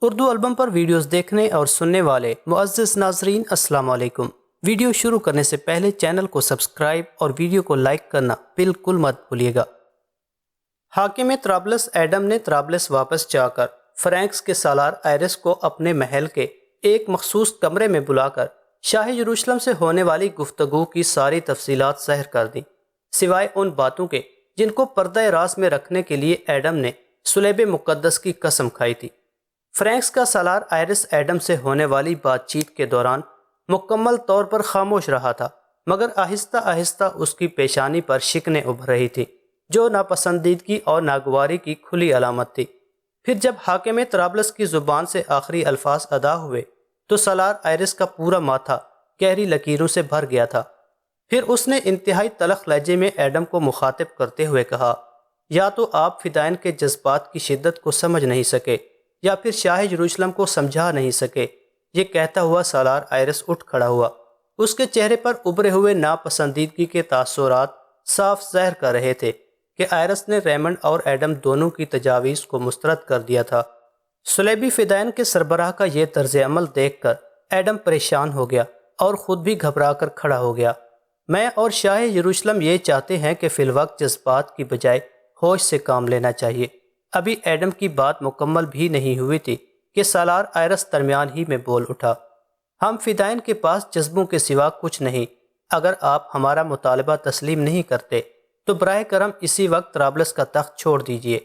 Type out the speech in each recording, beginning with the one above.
Urdu album پر videos دیکھنے اور سننے والے معزز ناظرین السلام علیکم۔ ویڈیو شروع کرنے سے پہلے چینل کو سبسکرائب اور ویڈیو کو لائک کرنا بالکل مت بھولیے گا۔ حاکم طرابلس ایڈم نے طرابلس واپس جا کر فرینکس کے سالار آئرس کو اپنے محل کے ایک مخصوص کمرے میں بلا کر شاہ یروشلم سے ہونے والی گفتگو کی ساری تفصیلات ظاہر کر دیں، سوائے ان باتوں کے جن کو پردہ راز میں رکھنے کے لیے ایڈم نے صلیب مقدس کی قسم کھائی تھی۔ فرینکس کا سالار آئرس ایڈم سے ہونے والی بات چیت کے دوران مکمل طور پر خاموش رہا تھا، مگر آہستہ آہستہ اس کی پیشانی پر شکنیں ابھر رہی تھی جو ناپسندیدگی اور ناگواری کی کھلی علامت تھی۔ پھر جب حاکم طرابلس کی زبان سے آخری الفاظ ادا ہوئے تو سالار آئرس کا پورا ماتھا گہری لکیروں سے بھر گیا تھا۔ پھر اس نے انتہائی تلخ لہجے میں ایڈم کو مخاطب کرتے ہوئے کہا، یا تو آپ فدائین کے جذبات کی شدت کو سمجھ نہیں سکے یا پھر شاہ یروشلم کو سمجھا نہیں سکے۔ یہ کہتا ہوا سالار آئرس اٹھ کھڑا ہوا۔ اس کے چہرے پر ابھرے ہوئے ناپسندیدگی کے تاثرات صاف ظاہر کر رہے تھے کہ آئرس نے ریمنڈ اور ایڈم دونوں کی تجاویز کو مسترد کر دیا تھا۔ صلیبی فدائین کے سربراہ کا یہ طرز عمل دیکھ کر ایڈم پریشان ہو گیا اور خود بھی گھبرا کر کھڑا ہو گیا۔ میں اور شاہ یروشلم یہ چاہتے ہیں کہ فی الوقت جذبات کی بجائے ہوش سے کام لینا چاہیے۔ ابھی ایڈم کی بات مکمل بھی نہیں ہوئی تھی کہ سالار آئرس درمیان ہی میں بول اٹھا، ہم فدائین کے پاس جذبوں کے سوا کچھ نہیں۔ اگر آپ ہمارا مطالبہ تسلیم نہیں کرتے تو براہ کرم اسی وقت طرابلس کا تخت چھوڑ دیجیے۔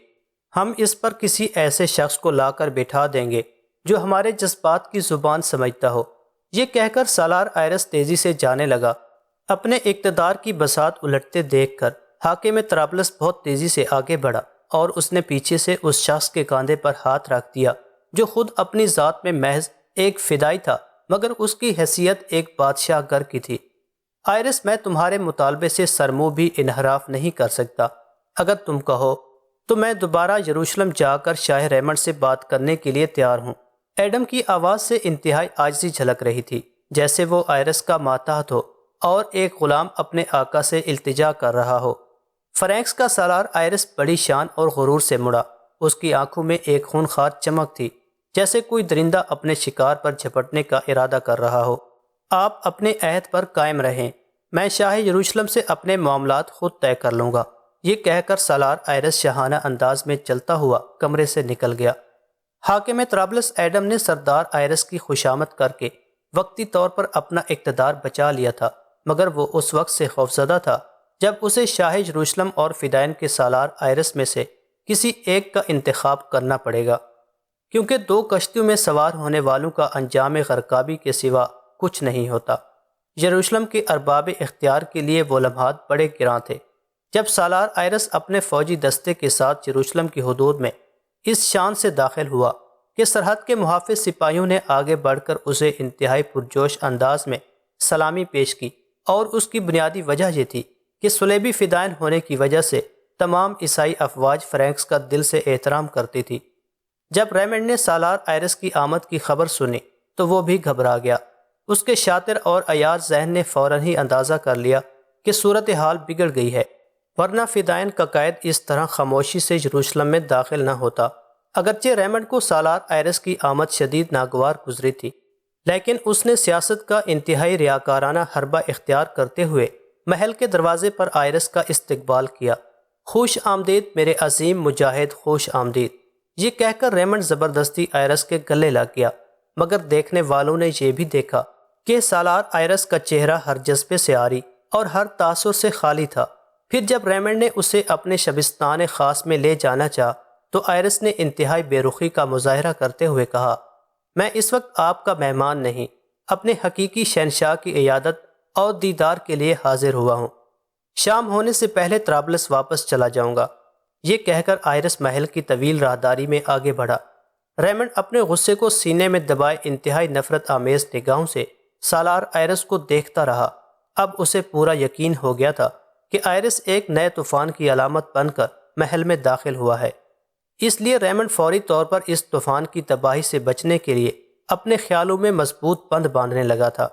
ہم اس پر کسی ایسے شخص کو لا کر بٹھا دیں گے جو ہمارے جذبات کی زبان سمجھتا ہو۔ یہ کہہ کر سالار آئرس تیزی سے جانے لگا۔ اپنے اقتدار کی بساط الٹتے دیکھ کر حاکم طرابلس بہت تیزی سے آگے بڑھا اور اس نے پیچھے سے اس شخص کے کاندھے پر ہاتھ رکھ دیا جو خود اپنی ذات میں محض ایک فدائی تھا مگر اس کی حیثیت ایک بادشاہ گر کی تھی۔ آئرس، میں تمہارے مطالبے سے سرمو بھی انحراف نہیں کر سکتا۔ اگر تم کہو تو میں دوبارہ یروشلم جا کر شاہ ریمنڈ سے بات کرنے کے لیے تیار ہوں۔ ایڈم کی آواز سے انتہائی عاجزی جھلک رہی تھی، جیسے وہ آئرس کا ماتحت ہو اور ایک غلام اپنے آقا سے التجا کر رہا ہو۔ فرینکس کا سالار آئرس بڑی شان اور غرور سے مڑا۔ اس کی آنکھوں میں ایک خونخوار چمک تھی، جیسے کوئی درندہ اپنے شکار پر جھپٹنے کا ارادہ کر رہا ہو۔ آپ اپنے عہد پر قائم رہیں، میں شاہ یروشلم سے اپنے معاملات خود طے کر لوں گا۔ یہ کہہ کر سالار آئرس شاہانہ انداز میں چلتا ہوا کمرے سے نکل گیا۔ حاکم طرابلس ایڈم نے سردار آئرس کی خوشامد کر کے وقتی طور پر اپنا اقتدار بچا لیا تھا، مگر وہ اس وقت سے خوفزدہ تھا جب اسے شاہ یروشلم اور فدائین کے سالار آئرس میں سے کسی ایک کا انتخاب کرنا پڑے گا، کیونکہ دو کشتیوں میں سوار ہونے والوں کا انجام غرقابی کے سوا کچھ نہیں ہوتا۔ یروشلم کے ارباب اختیار کے لیے وہ لمحات بڑے گراں تھے جب سالار آئرس اپنے فوجی دستے کے ساتھ یروشلم کی حدود میں اس شان سے داخل ہوا کہ سرحد کے محافظ سپاہیوں نے آگے بڑھ کر اسے انتہائی پرجوش انداز میں سلامی پیش کی، اور اس کی بنیادی وجہ یہ تھی کہ صلیبی فدائین ہونے کی وجہ سے تمام عیسائی افواج فرینکس کا دل سے احترام کرتی تھی۔ جب ریمنڈ نے سالار آئرس کی آمد کی خبر سنی تو وہ بھی گھبرا گیا۔ اس کے شاطر اور عیار ذہن نے فوراً ہی اندازہ کر لیا کہ صورتحال بگڑ گئی ہے، ورنہ فدائین کا قائد اس طرح خاموشی سے یروشلم میں داخل نہ ہوتا۔ اگرچہ ریمنڈ کو سالار آئرس کی آمد شدید ناگوار گزری تھی، لیکن اس نے سیاست کا انتہائی ریاکارانہ حربہ اختیار کرتے ہوئے محل کے دروازے پر آئرس کا استقبال کیا۔ خوش آمدید میرے عظیم مجاہد، خوش آمدید، یہ کہہ کر ریمنڈ زبردستی آئرس کے گلے لگ گیا، مگر دیکھنے والوں نے یہ بھی دیکھا کہ سالار آئرس کا چہرہ ہر جذبے سے عاری اور ہر تاثر سے خالی تھا۔ پھر جب ریمنڈ نے اسے اپنے شبستان خاص میں لے جانا چاہا تو آئرس نے انتہائی بے رخی کا مظاہرہ کرتے ہوئے کہا، میں اس وقت آپ کا مہمان نہیں، اپنے حقیقی شہنشاہ کی عیادت اور دیدار کے لیے حاضر ہوا ہوں۔ شام ہونے سے پہلے طرابلس واپس چلا جاؤں گا۔ یہ کہہ کر آئرس محل کی طویل راہداری میں آگے بڑھا۔ ریمنڈ اپنے غصے کو سینے میں دبائے انتہائی نفرت آمیز نگاہوں سے سالار آئرس کو دیکھتا رہا۔ اب اسے پورا یقین ہو گیا تھا کہ آئرس ایک نئے طوفان کی علامت بن کر محل میں داخل ہوا ہے۔ اس لیے ریمنڈ فوری طور پر اس طوفان کی تباہی سے بچنے کے لیے اپنے خیالوں میں مضبوط بند باندھنے لگا تھا۔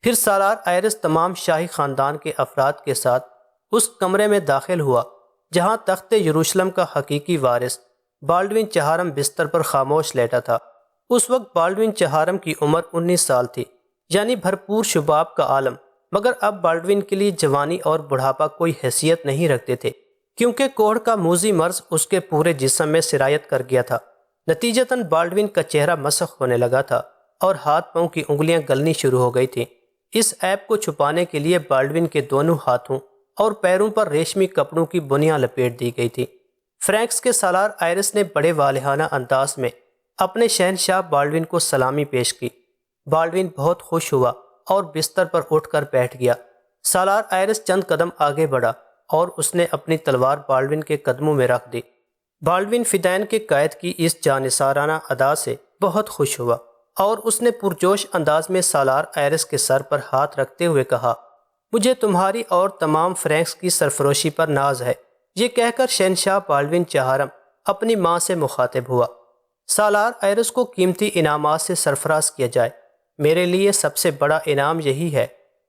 پھر سالار آئرس تمام شاہی خاندان کے افراد کے ساتھ اس کمرے میں داخل ہوا جہاں تخت یروشلم کا حقیقی وارث بالڈوین چہارم بستر پر خاموش لیٹا تھا۔ اس وقت بالڈوین چہارم کی عمر 19 سال تھی، یعنی بھرپور شباب کا عالم، مگر اب بالڈوین کے لیے جوانی اور بڑھاپا کوئی حیثیت نہیں رکھتے تھے، کیونکہ کوڑھ کا موذی مرض اس کے پورے جسم میں سرایت کر گیا تھا۔ نتیجتاً بالڈوین کا چہرہ مسخ ہونے لگا تھا اور ہاتھ پاؤں کی انگلیاں گلنی شروع ہو گئی تھیں۔ اس عیب کو چھپانے کے لیے بالڈوین کے دونوں ہاتھوں اور پیروں پر ریشمی کپڑوں کی بنیاں لپیٹ دی گئی تھی۔ فرینکس کے سالار آئرس نے بڑے والہانہ انداز میں اپنے شہنشاہ بالڈوین کو سلامی پیش کی۔ بالڈوین بہت خوش ہوا اور بستر پر اٹھ کر بیٹھ گیا۔ سالار آئرس چند قدم آگے بڑھا اور اس نے اپنی تلوار بالڈوین کے قدموں میں رکھ دی۔ بالڈوین فدائین کے قائد کی اس جانثارانہ ادا سے بہت خوش ہوا اور اس نے پرجوش انداز میں سالار آئرس کے سر پر ہاتھ رکھتے ہوئے کہا، مجھے تمہاری اور تمام فرینکس کی سرفروشی پر ناز ہے۔ یہ کہہ کر شہنشاہ بالڈوین چہارم اپنی ماں سے مخاطب ہوا، سالار آئرس کو قیمتی انعامات سے سرفراز کیا جائے۔ میرے لیے سب سے بڑا انعام یہی ہے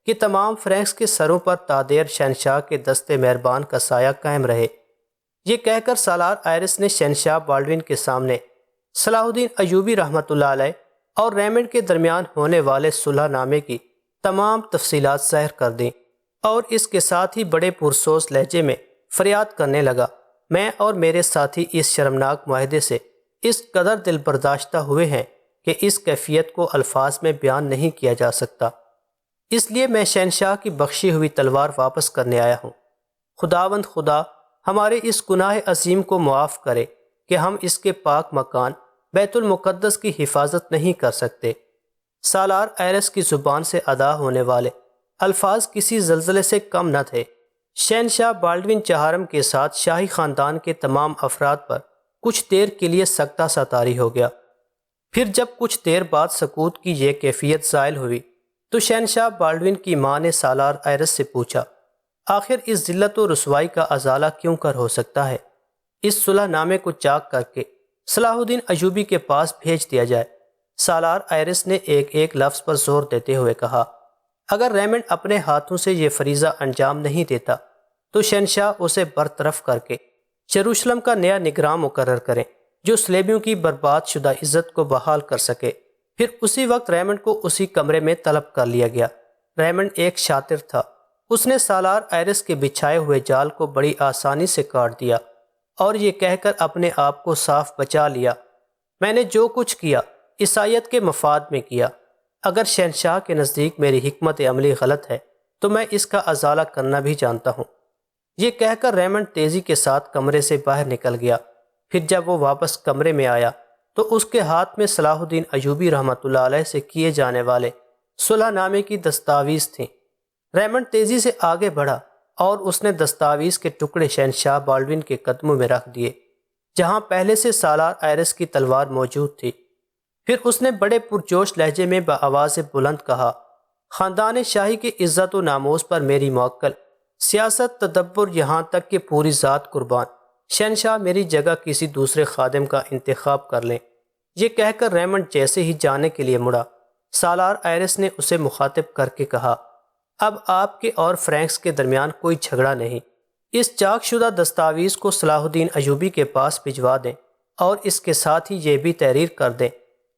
کہ تمام فرینکس کے سروں پر تادیر شہنشاہ کے دست مہربان کا سایہ قائم رہے۔ یہ کہہ کر سالار آئرس نے شہنشاہ بالڈوین کے سامنے صلاح الدین ایوبی رحمۃ اللہ علیہ اور ریمنڈ کے درمیان ہونے والے صلح نامے کی تمام تفصیلات ظاہر کر دیں اور اس کے ساتھ ہی بڑے پرسوز لہجے میں فریاد کرنے لگا، میں اور میرے ساتھی اس شرمناک معاہدے سے اس قدر دل برداشتہ ہوئے ہیں کہ اس کیفیت کو الفاظ میں بیان نہیں کیا جا سکتا۔ اس لیے میں شہنشاہ کی بخشی ہوئی تلوار واپس کرنے آیا ہوں۔ خداوند خدا ہمارے اس گناہ عظیم کو معاف کرے کہ ہم اس کے پاک مکان بیت المقدس کی حفاظت نہیں کر سکتے۔ سالار آئرس کی زبان سے ادا ہونے والے الفاظ کسی زلزلے سے کم نہ تھے۔ شہنشاہ بالڈوین چہارم کے ساتھ شاہی خاندان کے تمام افراد پر کچھ دیر کے لیے سکتہ سا طاری ہو گیا۔ پھر جب کچھ دیر بعد سکوت کی یہ کیفیت زائل ہوئی تو شہنشاہ بالڈوین کی ماں نے سالار آئرس سے پوچھا، آخر اس ذلت و رسوائی کا ازالہ کیوں کر ہو سکتا ہے؟ اس صلح نامے کو چاک کر کے صلاح الدین ایوبی کے پاس بھیج دیا جائے۔ سالار آئرس نے ایک ایک لفظ پر زور دیتے ہوئے کہا، اگر ریمنڈ اپنے ہاتھوں سے یہ فریضہ انجام نہیں دیتا تو شہنشاہ اسے برطرف کر کے یروشلم کا نیا نگراں مقرر کریں جو صلیبیوں کی برباد شدہ عزت کو بحال کر سکے۔ پھر اسی وقت ریمنڈ کو اسی کمرے میں طلب کر لیا گیا۔ ریمنڈ ایک شاطر تھا، اس نے سالار آئرس کے بچھائے ہوئے جال کو بڑی آسانی سے کاٹ دیا اور یہ کہہ کر اپنے آپ کو صاف بچا لیا، میں نے جو کچھ کیا عیسائیت کے مفاد میں کیا۔ اگر شہنشاہ کے نزدیک میری حکمت عملی غلط ہے تو میں اس کا ازالہ کرنا بھی جانتا ہوں۔ یہ کہہ کر ریمنڈ تیزی کے ساتھ کمرے سے باہر نکل گیا۔ پھر جب وہ واپس کمرے میں آیا تو اس کے ہاتھ میں صلاح الدین ایوبی رحمۃ اللہ علیہ سے کیے جانے والے صلح نامے کی دستاویز تھیں۔ ریمنڈ تیزی سے آگے بڑھا اور اس نے دستاویز کے ٹکڑے شہنشاہ بالڈوین کے قدموں میں رکھ دیے جہاں پہلے سے سالار آئرس کی تلوار موجود تھی۔ پھر اس نے بڑے پرجوش لہجے میں بآواز بلند کہا، خاندان شاہی کے عزت و ناموس پر میری موکل سیاست، تدبر، یہاں تک کہ پوری ذات قربان، شہنشاہ میری جگہ کسی دوسرے خادم کا انتخاب کر لیں۔ یہ کہہ کر ریمنڈ جیسے ہی جانے کے لیے مڑا، سالار آئرس نے اسے مخاطب کر کے کہا، اب آپ کے اور فرینکس کے درمیان کوئی جھگڑا نہیں، اس چاک شدہ دستاویز کو صلاح الدین ایوبی کے پاس بھجوا دیں اور اس کے ساتھ ہی یہ بھی تحریر کر دیں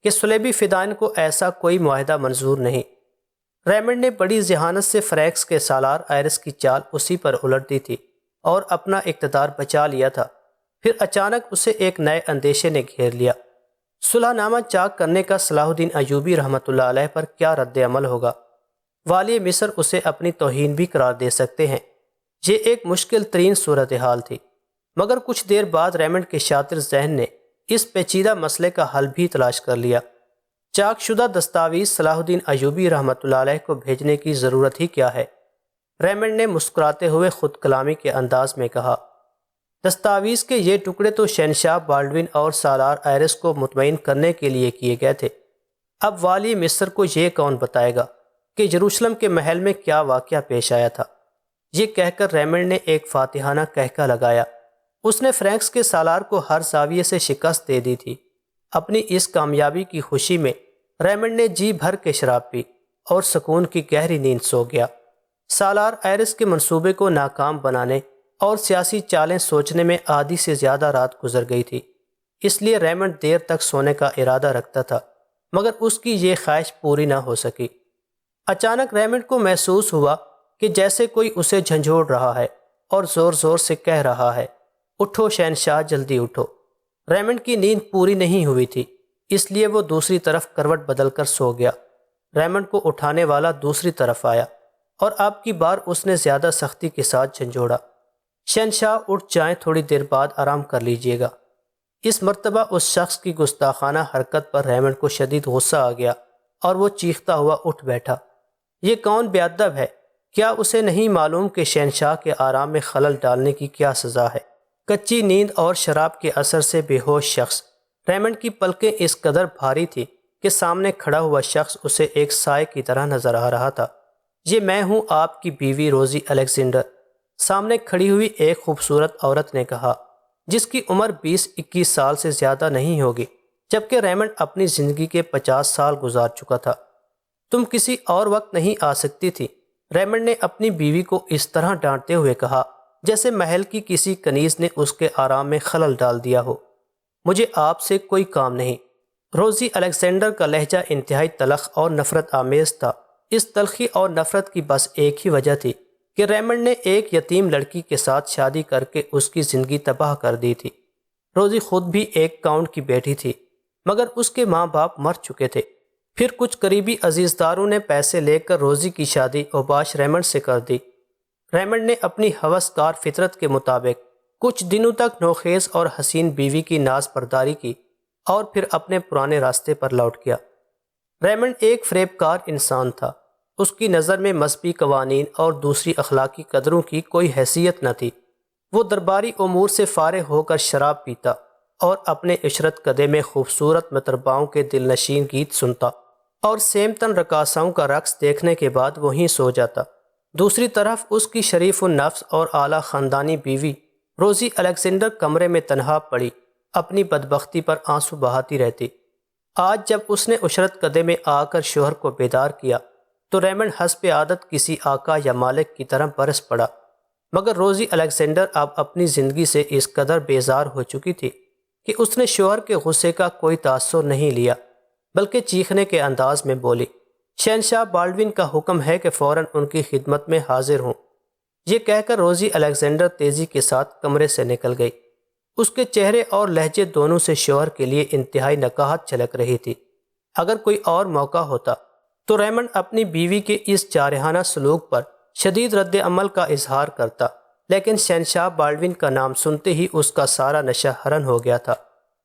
کہ صلیبی فدائین کو ایسا کوئی معاہدہ منظور نہیں۔ ریمنڈ نے بڑی ذہانت سے فرینکس کے سالار آئرس کی چال اسی پر الٹ دی تھی اور اپنا اقتدار بچا لیا تھا۔ پھر اچانک اسے ایک نئے اندیشے نے گھیر لیا۔ صلح نامہ چاک کرنے کا صلاح الدین ایوبی رحمۃ اللہ علیہ پر کیا رد عمل ہوگا؟ والی مصر اسے اپنی توہین بھی قرار دے سکتے ہیں۔ یہ ایک مشکل ترین صورتحال تھی، مگر کچھ دیر بعد ریمنڈ کے شاطر ذہن نے اس پیچیدہ مسئلے کا حل بھی تلاش کر لیا۔ چاک شدہ دستاویز صلاح الدین ایوبی رحمۃ اللہ علیہ کو بھیجنے کی ضرورت ہی کیا ہے؟ ریمنڈ نے مسکراتے ہوئے خود کلامی کے انداز میں کہا، دستاویز کے یہ ٹکڑے تو شہنشاہ بالڈوین اور سالار آئرس کو مطمئن کرنے کے لیے کیے گئے تھے۔ اب والی مصر کو یہ کون بتائے گا کہ یروشلم کے محل میں کیا واقعہ پیش آیا تھا؟ یہ کہہ کر ریمنڈ نے ایک فاتحانہ کہکہ لگایا۔ اس نے فرینکس کے سالار کو ہر زاویے سے شکست دے دی تھی۔ اپنی اس کامیابی کی خوشی میں ریمنڈ نے جی بھر کے شراب پی اور سکون کی گہری نیند سو گیا۔ سالار آئرس کے منصوبے کو ناکام بنانے اور سیاسی چالیں سوچنے میں آدھی سے زیادہ رات گزر گئی تھی، اس لیے ریمنڈ دیر تک سونے کا ارادہ رکھتا تھا۔ مگر اس کی یہ خواہش پوری نہ ہو سکی۔ اچانک ریمنڈ کو محسوس ہوا کہ جیسے کوئی اسے جھنجھوڑ رہا ہے اور زور زور سے کہہ رہا ہے، اٹھو شہنشاہ، جلدی اٹھو۔ ریمنڈ کی نیند پوری نہیں ہوئی تھی، اس لیے وہ دوسری طرف کروٹ بدل کر سو گیا۔ ریمنڈ کو اٹھانے والا دوسری طرف آیا اور اب کی بار اس نے زیادہ سختی کے ساتھ جھنجھوڑا۔ شہنشاہ اٹھ جائیں، تھوڑی دیر بعد آرام کر لیجیے گا۔ اس مرتبہ اس شخص کی گستاخانہ حرکت پر ریمنڈ کو شدید غصہ آ گیا اور وہ چیختا ہوا اٹھ بیٹھا۔ یہ کون بے ادب ہے؟ کیا اسے نہیں معلوم کہ شہنشاہ کے آرام میں خلل ڈالنے کی کیا سزا ہے؟ کچی نیند اور شراب کے اثر سے بے ہوش شخص۔ ریمنڈ کی پلکیں اس قدر بھاری تھی کہ سامنے کھڑا ہوا شخص اسے ایک سائے کی طرح نظر آ رہا تھا۔ یہ میں ہوں، آپ کی بیوی روزی الیگزینڈر، سامنے کھڑی ہوئی ایک خوبصورت عورت نے کہا، جس کی عمر 20-21 سال سے زیادہ نہیں ہوگی، جبکہ ریمنڈ اپنی زندگی کے 50 سال گزار چکا تھا۔ تم کسی اور وقت نہیں آ سکتی تھی؟ ریمنڈ نے اپنی بیوی کو اس طرح ڈانٹتے ہوئے کہا جیسے محل کی کسی کنیز نے اس کے آرام میں خلل ڈال دیا ہو۔ مجھے آپ سے کوئی کام نہیں۔ روزی الیگزینڈر کا لہجہ انتہائی تلخ اور نفرت آمیز تھا۔ اس تلخی اور نفرت کی بس ایک ہی وجہ تھی کہ ریمنڈ نے ایک یتیم لڑکی کے ساتھ شادی کر کے اس کی زندگی تباہ کر دی تھی۔ روزی خود بھی ایک کاؤنٹ کی بیٹی تھی، مگر اس کے ماں باپ مر چکے تھے۔ پھر کچھ قریبی عزیزداروں نے پیسے لے کر روزی کی شادی اوباش ریمنڈ سے کر دی۔ ریمنڈ نے اپنی ہوسکار فطرت کے مطابق کچھ دنوں تک نوخیز اور حسین بیوی کی ناز برداری کی اور پھر اپنے پرانے راستے پر لوٹ گیا۔ ریمنڈ ایک فریب کار انسان تھا۔ اس کی نظر میں مذہبی قوانین اور دوسری اخلاقی قدروں کی کوئی حیثیت نہ تھی۔ وہ درباری امور سے فارغ ہو کر شراب پیتا اور اپنے عشرت کدے میں خوبصورت مطرباؤں کے دل نشین گیت سنتا اور سیمتن رقاصاؤں کا رقص دیکھنے کے بعد وہیں سو جاتا۔ دوسری طرف اس کی شریف النفس اور اعلیٰ خاندانی بیوی روزی الیگزینڈر کمرے میں تنہا پڑی اپنی بدبختی پر آنسو بہاتی رہتی۔ آج جب اس نے عشرت کدے میں آ کر شوہر کو بیدار کیا تو ریمنڈ حسب عادت کسی آقا یا مالک کی طرح برس پڑا، مگر روزی الیگزینڈر اب اپنی زندگی سے اس قدر بیزار ہو چکی تھی کہ اس نے شوہر کے غصے کا کوئی تاثر نہیں لیا، بلکہ چیخنے کے انداز میں بولی، شہنشاہ بالڈون کا حکم ہے کہ فوراً ان کی خدمت میں حاضر ہوں۔ یہ کہہ کر روزی الیگزینڈر تیزی کے ساتھ کمرے سے نکل گئی۔ اس کے چہرے اور لہجے دونوں سے شوہر کے لیے انتہائی نکاہت چھلک رہی تھی۔ اگر کوئی اور موقع ہوتا تو ریمنڈ اپنی بیوی کے اس جارحانہ سلوک پر شدید رد عمل کا اظہار کرتا، لیکن شہنشاہ بالڈون کا نام سنتے ہی اس کا سارا نشہ حرن ہو گیا تھا۔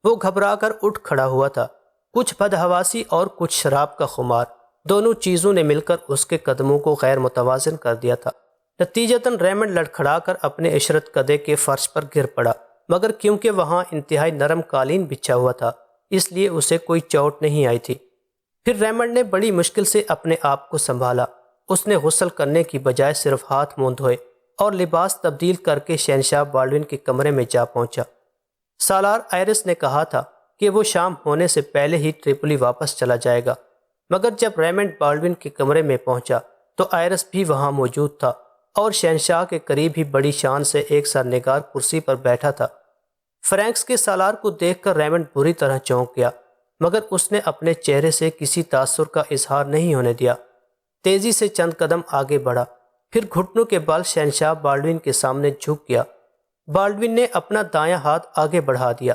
وہ گھبرا کر اٹھ کھڑا ہوا تھا۔ کچھ بدحواسی اور کچھ شراب کا خمار، دونوں چیزوں نے مل کر اس کے قدموں کو غیر متوازن کر دیا تھا۔ نتیجتاً ریمنڈ لڑکھڑا کر اپنے عشرت کدے کے فرش پر گر پڑا، مگر کیونکہ وہاں انتہائی نرم قالین بچھا ہوا تھا اس لیے اسے کوئی چوٹ نہیں آئی تھی۔ پھر ریمنڈ نے بڑی مشکل سے اپنے آپ کو سنبھالا۔ اس نے غسل کرنے کی بجائے صرف ہاتھ منہ دھوئے اور لباس تبدیل کر کے شہنشاہ بالڈون کے کمرے میں جا پہنچا۔ سالار آئرس نے کہا تھا کہ وہ شام ہونے سے پہلے ہی ٹریپولی واپس چلا جائے گا، مگر جب ریمنڈ بالڈون کے کمرے میں پہنچا تو آئرس بھی وہاں موجود تھا اور شہنشاہ کے قریب ہی بڑی شان سے ایک سرنگار کرسی پر بیٹھا تھا۔ فرینکس کے سالار کو دیکھ کر ریمنڈ بری طرح چونک گیا، مگر اس نے اپنے چہرے سے کسی تاثر کا اظہار نہیں ہونے دیا۔ تیزی سے چند قدم آگے بڑھا، پھر گھٹنوں کے بل شہنشاہ بالڈون کے سامنے جھک گیا۔ بالڈون نے اپنا دایاں ہاتھ آگے بڑھا دیا۔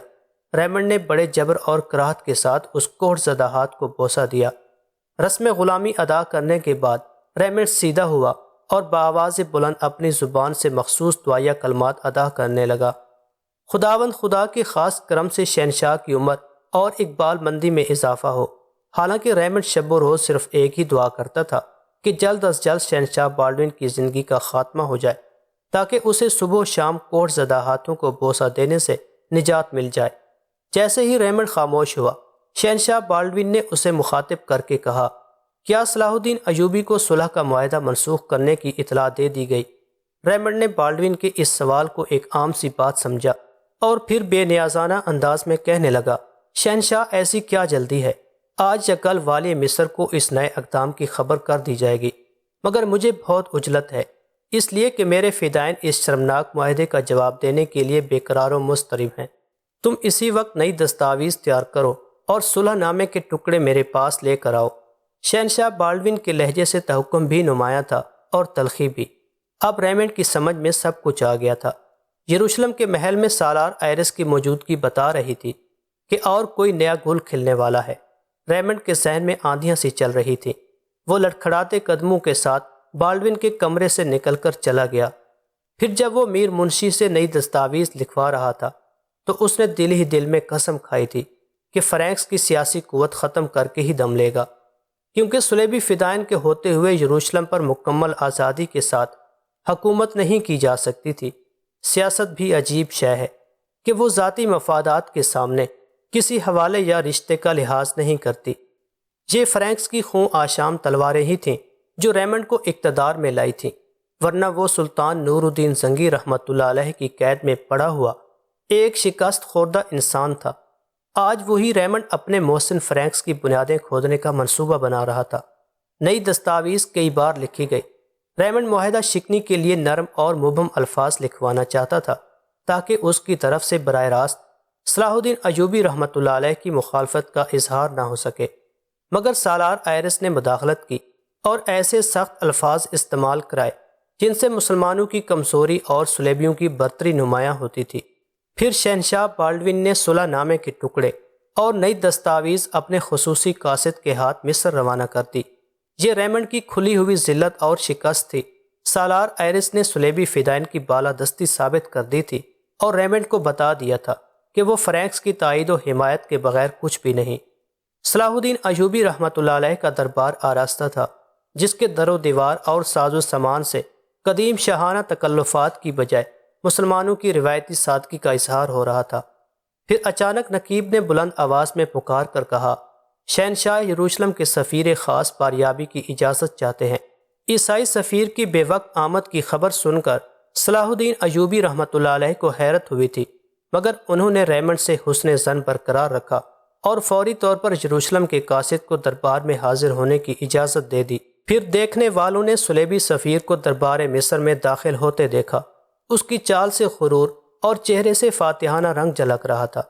ریمنڈ نے بڑے جبر اور کراہت کے ساتھ اس کوڑ زدہ ہاتھ کو بوسہ دیا۔ رسم غلامی ادا کرنے کے بعد ریمنڈ سیدھا ہوا اور بآواز بلند اپنی زبان سے مخصوص دعائیہ کلمات ادا کرنے لگا۔ خداوند خدا کے خاص کرم سے شہنشاہ کی عمر اور اقبال مندی میں اضافہ ہو۔ حالانکہ ریمنڈ شب و روز صرف ایک ہی دعا کرتا تھا کہ جلد از جلد شہنشاہ بالڈون کی زندگی کا خاتمہ ہو جائے تاکہ اسے صبح و شام کوڑ زدہ ہاتھوں کو بوسہ دینے سے نجات مل جائے۔ جیسے ہی ریمنڈ خاموش ہوا، شہنشاہ بالڈون نے اسے مخاطب کر کے کہا، کیا صلاح الدین ایوبی کو صلح کا معاہدہ منسوخ کرنے کی اطلاع دے دی گئی؟ ریمنڈ نے بالڈون کے اس سوال کو ایک عام سی بات سمجھا اور پھر بے نیازانہ انداز میں کہنے لگا، شہنشاہ ایسی کیا جلدی ہے؟ آج یا کل والی مصر کو اس نئے اقدام کی خبر کر دی جائے گی، مگر مجھے بہت عجلت ہے، اس لیے کہ میرے فدائین اس شرمناک معاہدے کا جواب دینے کے لیے بے قرار و مضطرب ہیں۔ تم اسی وقت نئی دستاویز تیار کرو اور صلح نامے کے ٹکڑے میرے پاس لے کر آؤ۔ شہنشاہ بالڈون کے لہجے سے تحکم بھی نمایاں تھا اور تلخی بھی۔ اب ریمنڈ کی سمجھ میں سب کچھ آ گیا تھا۔ یروشلم کے محل میں سالار آئرس کی موجودگی بتا رہی تھی کہ اور کوئی نیا گل کھلنے والا ہے۔ ریمنڈ کے ذہن میں آندھیاں سی چل رہی تھیں۔ وہ لڑکھڑاتے قدموں کے ساتھ بالڈون کے کمرے سے نکل کر چلا گیا۔ پھر جب وہ میر منشی سے نئی دستاویز لکھوا رہا تھا تو اس نے دل ہی دل میں قسم کھائی تھی کہ فرینکس کی سیاسی قوت ختم کر کے ہی دم لے گا، کیونکہ صلیبی فدائین کے ہوتے ہوئے یروشلم پر مکمل آزادی کے ساتھ حکومت نہیں کی جا سکتی تھی۔ سیاست بھی عجیب شے ہے کہ وہ ذاتی مفادات کے سامنے کسی حوالے یا رشتے کا لحاظ نہیں کرتی۔ یہ فرینکس کی خوں آشام تلواریں ہی تھیں جو ریمنڈ کو اقتدار میں لائی تھیں، ورنہ وہ سلطان نور الدین زنگی رحمۃ اللہ علیہ کی قید میں پڑا ہوا ایک شکست خوردہ انسان تھا۔ آج وہی ریمنڈ اپنے محسن فرینکس کی بنیادیں کھودنے کا منصوبہ بنا رہا تھا۔ نئی دستاویز کئی بار لکھی گئی۔ ریمنڈ معاہدہ شکنی کے لیے نرم اور مبہم الفاظ لکھوانا چاہتا تھا تاکہ اس کی طرف سے براہ راست صلاح الدین ایوبی رحمۃ اللہ علیہ کی مخالفت کا اظہار نہ ہو سکے، مگر سالار آئرس نے مداخلت کی اور ایسے سخت الفاظ استعمال کرائے جن سے مسلمانوں کی کمزوری اور صلیبیوں کی برتری نمایاں ہوتی تھی۔ پھر شہنشاہ بالڈون نے صلح نامے کے ٹکڑے اور نئی دستاویز اپنے خصوصی قاصد کے ہاتھ مصر روانہ کر دی۔ یہ ریمنڈ کی کھلی ہوئی ذلت اور شکست تھی۔ سالار آئرس نے صلیبی فدائین کی بالادستی ثابت کر دی تھی اور ریمنڈ کو بتا دیا تھا کہ وہ فرینکس کی تائید و حمایت کے بغیر کچھ بھی نہیں۔ صلاح الدین ایوبی رحمۃ اللہ علیہ کا دربار آراستہ تھا، جس کے در و دیوار اور ساز و سامان سے قدیم شاہانہ تکلفات کی بجائے مسلمانوں کی روایتی سادگی کا اظہار ہو رہا تھا۔ پھر اچانک نقیب نے بلند آواز میں پکار کر کہا، شہنشاہ یروشلم کے سفیر خاص باریابی کی اجازت چاہتے ہیں۔ عیسائی سفیر کی بے وقت آمد کی خبر سن کر صلاح الدین ایوبی رحمۃ اللہ علیہ کو حیرت ہوئی تھی، مگر انہوں نے ریمنڈ سے حسن ظن برقرار رکھا اور فوری طور پر یروشلم کے قاصد کو دربار میں حاضر ہونے کی اجازت دے دی۔ پھر دیکھنے والوں نے صلیبی سفیر کو دربار مصر میں داخل ہوتے دیکھا۔ اس کی چال سے غرور اور چہرے سے فاتحانہ رنگ جھلک رہا تھا۔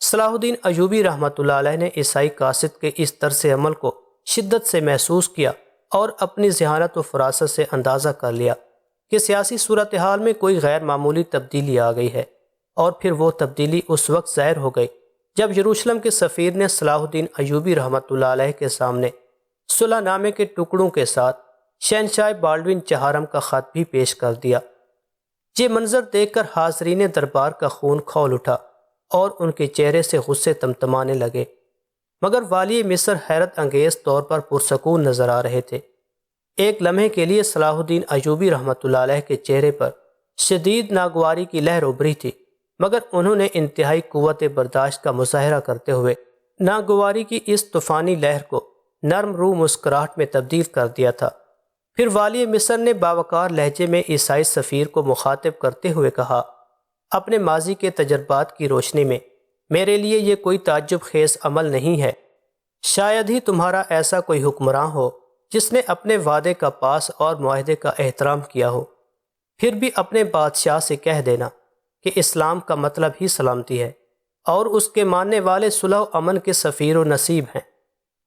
صلاح الدین ایوبی رحمۃ اللہ علیہ نے عیسائی قاصد کے اس طرز عمل کو شدت سے محسوس کیا اور اپنی ذہانت و فراست سے اندازہ کر لیا کہ سیاسی صورتحال میں کوئی غیر معمولی تبدیلی آ گئی ہے، اور پھر وہ تبدیلی اس وقت ظاہر ہو گئی جب یروشلم کے سفیر نے صلاح الدین ایوبی رحمۃ اللہ علیہ کے سامنے صلح نامے کے ٹکڑوں کے ساتھ شہنشاہ بالڈون چہارم کا خط بھی پیش کر دیا۔ یہ منظر دیکھ کر حاضرین دربار کا خون کھول اٹھا اور ان کے چہرے سے غصے تمتمانے لگے، مگر والی مصر حیرت انگیز طور پر پرسکون نظر آ رہے تھے۔ ایک لمحے کے لیے صلاح الدین ایوبی رحمۃ اللہ علیہ کے چہرے پر شدید ناگواری کی لہر ابھری تھی، مگر انہوں نے انتہائی قوت برداشت کا مظاہرہ کرتے ہوئے ناگواری کی اس طوفانی لہر کو نرم روح مسکراہٹ میں تبدیل کر دیا تھا۔ پھر والی مصر نے باوقار لہجے میں عیسائی سفیر کو مخاطب کرتے ہوئے کہا، اپنے ماضی کے تجربات کی روشنی میں میرے لیے یہ کوئی تعجب خیز عمل نہیں ہے۔ شاید ہی تمہارا ایسا کوئی حکمراں ہو جس نے اپنے وعدے کا پاس اور معاہدے کا احترام کیا ہو۔ پھر بھی اپنے بادشاہ سے کہہ دینا کہ اسلام کا مطلب ہی سلامتی ہے اور اس کے ماننے والے صلح و امن کے سفیر و نصیب ہیں۔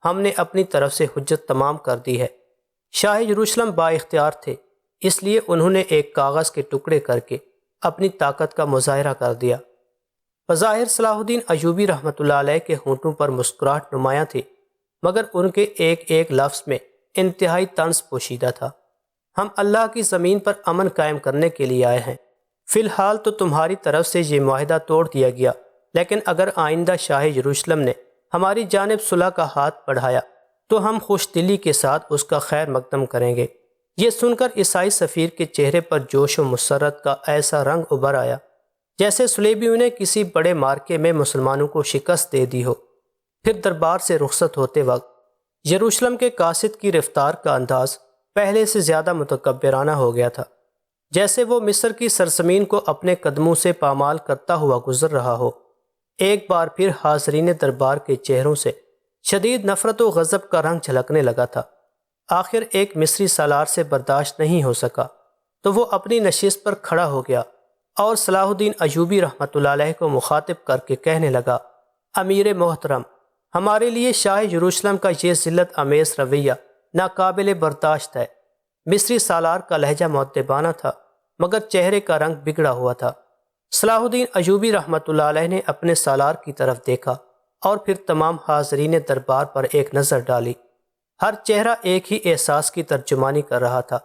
ہم نے اپنی طرف سے حجت تمام کر دی ہے۔ شاہ یروشلم با اختیار تھے، اس لیے انہوں نے ایک کاغذ کے ٹکڑے کر کے اپنی طاقت کا مظاہرہ کر دیا۔ بظاہر صلاح الدین ایوبی رحمۃ اللہ علیہ کے ہونٹوں پر مسکراہٹ نمایاں تھی، مگر ان کے ایک ایک لفظ میں انتہائی طنز پوشیدہ تھا۔ ہم اللہ کی زمین پر امن قائم کرنے کے لیے آئے ہیں۔ فی الحال تو تمہاری طرف سے یہ معاہدہ توڑ دیا گیا، لیکن اگر آئندہ شاہ یروشلم نے ہماری جانب صلح کا ہاتھ بڑھایا تو ہم خوش دلی کے ساتھ اس کا خیر مقدم کریں گے۔ یہ سن کر عیسائی سفیر کے چہرے پر جوش و مسرت کا ایسا رنگ ابھر آیا جیسے صلیبیوں نے کسی بڑے مارکے میں مسلمانوں کو شکست دے دی ہو۔ پھر دربار سے رخصت ہوتے وقت یروشلم کے قاصد کی رفتار کا انداز پہلے سے زیادہ متکبرانہ ہو گیا تھا، جیسے وہ مصر کی سرزمین کو اپنے قدموں سے پامال کرتا ہوا گزر رہا ہو۔ ایک بار پھر حاضرین دربار کے چہروں سے شدید نفرت و غضب کا رنگ جھلکنے لگا تھا۔ آخر ایک مصری سالار سے برداشت نہیں ہو سکا تو وہ اپنی نشست پر کھڑا ہو گیا اور صلاح الدین ایوبی رحمۃ اللہ علیہ کو مخاطب کر کے کہنے لگا، امیر محترم، ہمارے لیے شاہ یروشلم کا یہ ذلت امیز رویہ ناقابل برداشت ہے۔ مصری سالار کا لہجہ مؤدبانہ تھا، مگر چہرے کا رنگ بگڑا ہوا تھا۔ صلاح الدین ایوبی رحمۃ اللہ علیہ نے اپنے سالار کی طرف دیکھا اور پھر تمام حاضرین دربار پر ایک نظر ڈالی۔ ہر چہرہ ایک ہی احساس کی ترجمانی کر رہا تھا۔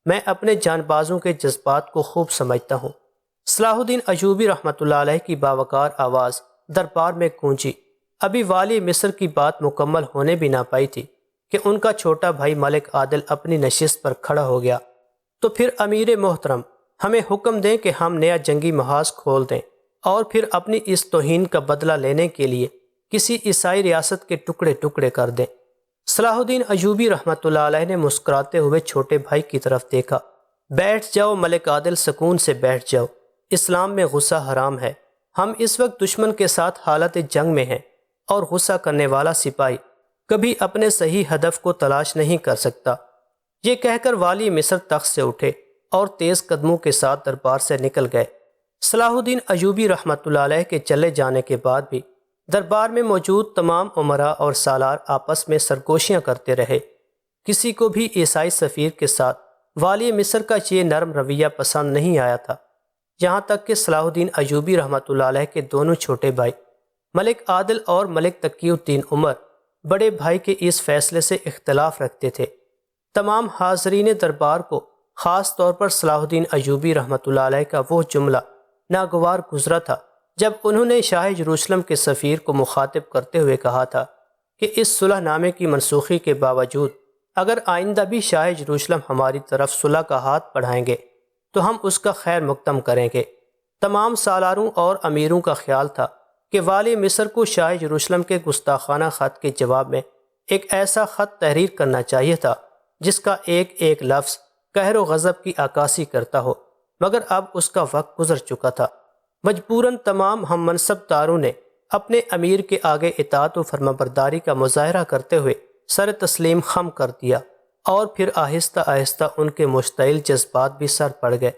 میں اپنے جان بازوں کے جذبات کو خوب سمجھتا ہوں۔ صلاح الدین ایوبی رحمۃ اللہ علیہ کی باوقار آواز دربار میں گونجی۔ ابھی والی مصر کی بات مکمل ہونے بھی نہ پائی تھی کہ ان کا چھوٹا بھائی ملک عادل اپنی نشست پر کھڑا ہو گیا۔ تو پھر امیر محترم، ہمیں حکم دیں کہ ہم نیا جنگی محاذ کھول دیں اور پھر اپنی اس توہین کا بدلہ لینے کے لیے کسی عیسائی ریاست کے ٹکڑے ٹکڑے کر دیں۔ صلاح الدین ایوبی رحمۃ اللہ علیہ نے مسکراتے ہوئے چھوٹے بھائی کی طرف دیکھا۔ بیٹھ جاؤ ملک عادل، سکون سے بیٹھ جاؤ۔ اسلام میں غصہ حرام ہے۔ ہم اس وقت دشمن کے ساتھ حالت جنگ میں ہیں اور غصہ کرنے والا سپاہی کبھی اپنے صحیح ہدف کو تلاش نہیں کر سکتا۔ یہ کہہ کر والی مصر تخت سے اٹھے اور تیز قدموں کے ساتھ دربار سے نکل گئے۔ صلاح الدین ایوبی رحمۃ اللہ علیہ کے چلے جانے کے بعد بھی دربار میں موجود تمام امراء اور سالار آپس میں سرگوشیاں کرتے رہے۔ کسی کو بھی عیسائی سفیر کے ساتھ والی مصر کا یہ نرم رویہ پسند نہیں آیا تھا، یہاں تک کہ صلاح الدین ایوبی رحمۃ اللہ علیہ کے دونوں چھوٹے بھائی ملک عادل اور ملک تقی الدین عمر بڑے بھائی کے اس فیصلے سے اختلاف رکھتے تھے۔ تمام حاضرین دربار کو خاص طور پر صلاح الدین ایوبی رحمۃ اللہ علیہ کا وہ جملہ ناگوار گزرا تھا جب انہوں نے شاہ یروشلم کے سفیر کو مخاطب کرتے ہوئے کہا تھا کہ اس صلح نامے کی منسوخی کے باوجود اگر آئندہ بھی شاہ یروشلم ہماری طرف صلح کا ہاتھ بڑھائیں گے تو ہم اس کا خیر مقدم کریں گے۔ تمام سالاروں اور امیروں کا خیال تھا کہ والی مصر کو شاہ یروشلم کے گستاخانہ خط کے جواب میں ایک ایسا خط تحریر کرنا چاہیے تھا جس کا ایک ایک لفظ قہر و غضب کی عکاسی کرتا ہو، مگر اب اس کا وقت گزر چکا تھا۔ مجبوراً تمام ہم منصب داروں نے اپنے امیر کے آگے اطاعت و فرمانبرداری کا مظاہرہ کرتے ہوئے سر تسلیم خم کر دیا، اور پھر آہستہ آہستہ ان کے مشتعل جذبات بھی سر پڑ گئے۔